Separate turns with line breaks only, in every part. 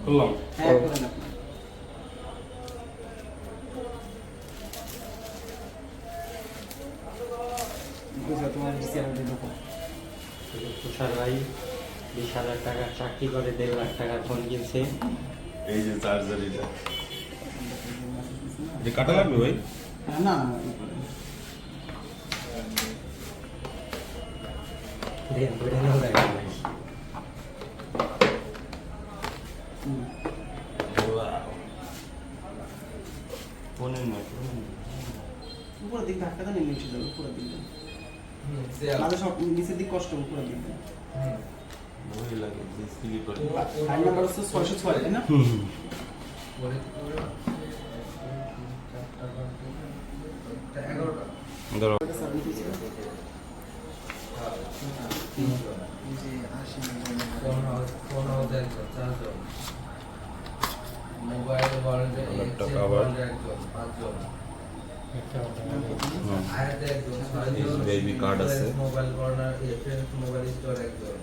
করলাম।
হ্যাঁ করেন আপনি। বুঝা তোমার সিআর দিয়ে দেখো।
তুষার ভাই 20,000 টাকার চাকরি করে 1.5 লাখ টাকার ফোন কিনছে।
এই যে চার্জার এটা কাটা লাগবে ভাই?
হ্যাঁ না না
দেন করে নাও লাগে ভাই।
ফোনের নয়
উপরের দিক ধাক্কা দেন নিচে যাবে উপরের দিক মাঝে সব নিচের দিক কষ্ট উপরের দিক দেন
ভয় লাগে যে স্লিপ করে।
ফাইল নাম্বার হচ্ছে 606 তাই না?
ধরো
এটা সাবমিট হয়েছিল যে 80
মোবাইল ওয়ার্ল্ডে
একটা cover। বেবি কার্ড আছে।
Mobile corner FS mobile store একজন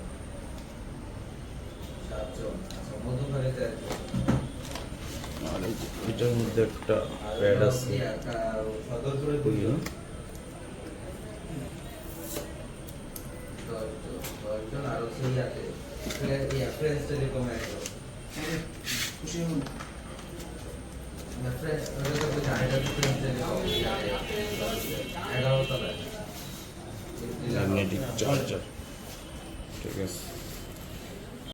7 জন আচ্ছা মধুবাড়িতে একজন
আর এই যে এটার মধ্যে একটা প্যাড আছে।
সদরপুরে দুজন 10 জন আর সেই আছে ফ্রেন্ডস টেলিকম একজন
খুশি হন
ফ্রেন্ডস ওটা তো জায়গা ফ্রেন্ডস টেলিকম 11 তলায়
ম্যাগনেটিক চার্জার। ঠিক আছে।